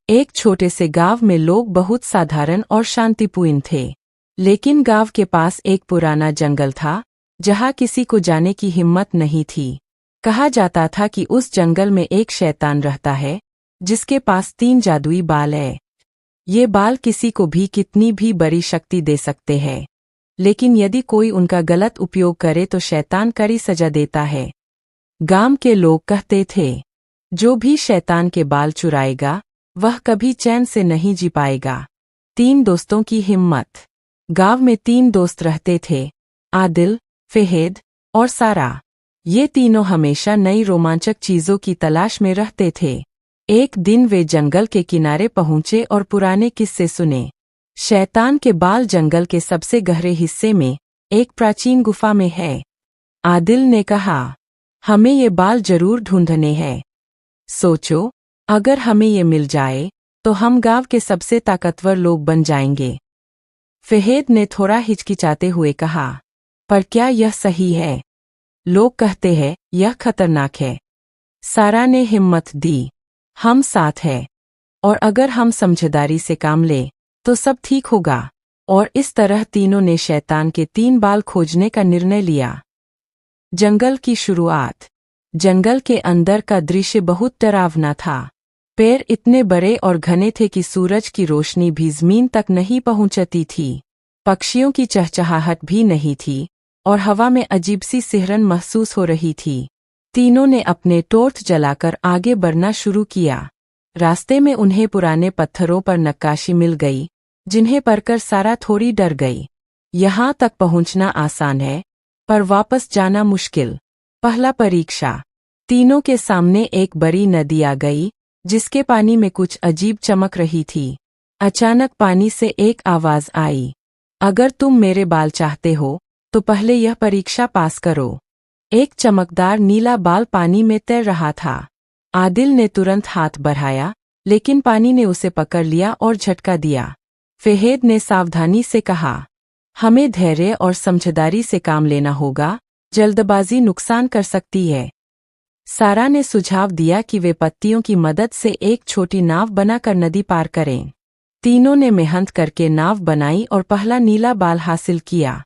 एक छोटे से गांव में लोग बहुत साधारण और शांतिपूर्ण थे। लेकिन गांव के पास एक पुराना जंगल था जहां किसी को जाने की हिम्मत नहीं थी। कहा जाता था कि उस जंगल में एक शैतान रहता है जिसके पास 3 जादुई बाल है। ये बाल किसी को भी कितनी भी बड़ी शक्ति दे सकते हैं, लेकिन यदि कोई उनका गलत उपयोग करे तो शैतान कड़ी सजा देता है। गांव के लोग कहते थे, जो भी शैतान के बाल चुराएगा वह कभी चैन से नहीं जी पाएगा। 3 दोस्तों की हिम्मत। गांव में 3 दोस्त रहते थे, आदिल, फहेद और सारा। ये तीनों हमेशा नई रोमांचक चीजों की तलाश में रहते थे। एक दिन वे जंगल के किनारे पहुंचे और पुराने किस्से सुने। शैतान के बाल जंगल के सबसे गहरे हिस्से में एक प्राचीन गुफा में है। आदिल ने कहा, हमें ये बाल जरूर ढूंढने हैं। सोचो, अगर हमें ये मिल जाए तो हम गांव के सबसे ताकतवर लोग बन जाएंगे। फहेद ने थोड़ा हिचकिचाते हुए कहा, पर क्या यह सही है? लोग कहते हैं यह खतरनाक है। सारा ने हिम्मत दी, हम साथ हैं, और अगर हम समझदारी से काम लें तो सब ठीक होगा। और इस तरह तीनों ने शैतान के 3 बाल खोजने का निर्णय लिया। जंगल की शुरुआत। जंगल के अंदर का दृश्य बहुत डरावना था। पेड़ इतने बड़े और घने थे कि सूरज की रोशनी भी जमीन तक नहीं पहुंचती थी। पक्षियों की चहचहाहट भी नहीं थी और हवा में अजीब सी सिहरन महसूस हो रही थी। तीनों ने अपने टॉर्च जलाकर आगे बढ़ना शुरू किया। रास्ते में उन्हें पुराने पत्थरों पर नक्काशी मिल गई, जिन्हें पढ़कर सारा थोड़ी डर गई। यहाँ तक पहुँचना आसान है, पर वापस जाना मुश्किल। पहला परीक्षा। तीनों के सामने एक बड़ी नदी आ गई, जिसके पानी में कुछ अजीब चमक रही थी। अचानक पानी से एक आवाज आई, अगर तुम मेरे बाल चाहते हो तो पहले यह परीक्षा पास करो। एक चमकदार नीला बाल पानी में तैर रहा था। आदिल ने तुरंत हाथ बढ़ाया, लेकिन पानी ने उसे पकड़ लिया और झटका दिया। फहेद ने सावधानी से कहा, हमें धैर्य और समझदारी से काम लेना होगा, जल्दबाजी नुकसान कर सकती है। सारा ने सुझाव दिया कि वे पत्तियों की मदद से एक छोटी नाव बनाकर नदी पार करें। तीनों ने मेहनत करके नाव बनाई और पहला नीला बाल हासिल किया।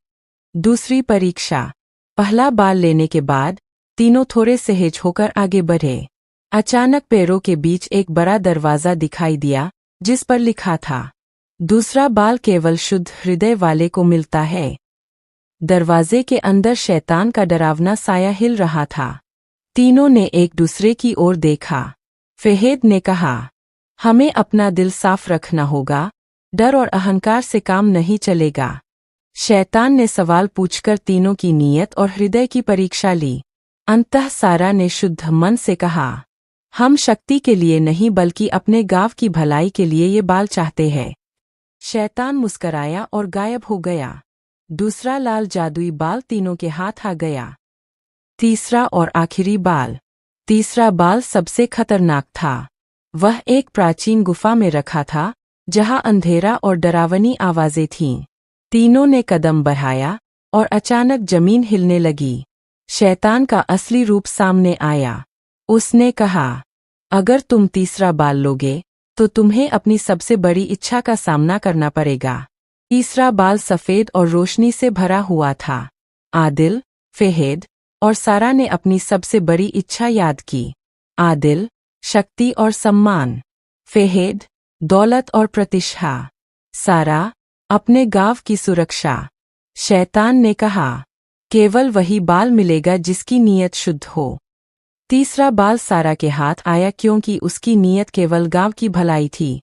दूसरी परीक्षा। पहला बाल लेने के बाद तीनों थोड़े सहज होकर आगे बढ़े। अचानक पैरों के बीच एक बड़ा दरवाजा दिखाई दिया, जिस पर लिखा था, दूसरा बाल केवल शुद्ध हृदय वाले को मिलता है। दरवाजे के अंदर शैतान का डरावना साया हिल रहा था। तीनों ने एक दूसरे की ओर देखा। फहेद ने कहा, हमें अपना दिल साफ रखना होगा, डर और अहंकार से काम नहीं चलेगा। शैतान ने सवाल पूछकर तीनों की नीयत और हृदय की परीक्षा ली। अंततः सारा ने शुद्ध मन से कहा, हम शक्ति के लिए नहीं बल्कि अपने गांव की भलाई के लिए ये बाल चाहते हैं। शैतान मुस्कराया और गायब हो गया। दूसरा लाल जादुई बाल तीनों के हाथ आ गया। तीसरा और आखिरी बाल। तीसरा बाल सबसे खतरनाक था। वह एक प्राचीन गुफा में रखा था, जहां अंधेरा और डरावनी आवाजें थीं। तीनों ने कदम बढ़ाया और अचानक जमीन हिलने लगी। शैतान का असली रूप सामने आया। उसने कहा, अगर तुम तीसरा बाल लोगे तो तुम्हें अपनी सबसे बड़ी इच्छा का सामना करना पड़ेगा। तीसरा बाल सफेद और रोशनी से भरा हुआ था। आदिल, फहेद और सारा ने अपनी सबसे बड़ी इच्छा याद की। आदिल, शक्ति और सम्मान। फहेद, दौलत और प्रतिष्ठा। सारा, अपने गांव की सुरक्षा। शैतान ने कहा, केवल वही बाल मिलेगा जिसकी नीयत शुद्ध हो। तीसरा बाल सारा के हाथ आया क्योंकि उसकी नीयत केवल गांव की भलाई थी।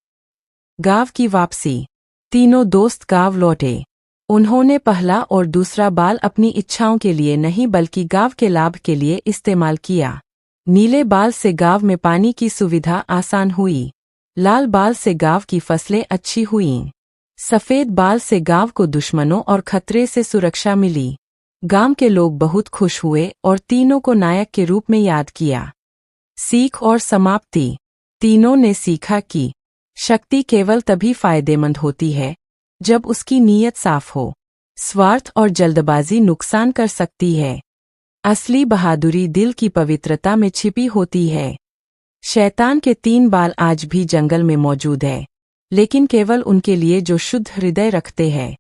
गांव की वापसी। तीनों दोस्त गांव लौटे। उन्होंने पहला और दूसरा बाल अपनी इच्छाओं के लिए नहीं बल्कि गांव के लाभ के लिए इस्तेमाल किया। नीले बाल से गांव में पानी की सुविधा आसान हुई। लाल बाल से गांव की फसलें अच्छी हुईं। सफेद बाल से गांव को दुश्मनों और खतरे से सुरक्षा मिली। गांव के लोग बहुत खुश हुए और तीनों को नायक के रूप में याद किया। सीख और समाप्ति। तीनों ने सीखा कि शक्ति केवल तभी फायदेमंद होती है जब उसकी नीयत साफ हो। स्वार्थ और जल्दबाजी नुकसान कर सकती है। असली बहादुरी दिल की पवित्रता में छिपी होती है। शैतान के 3 बाल आज भी जंगल में मौजूद है, लेकिन केवल उनके लिए जो शुद्ध हृदय रखते हैं।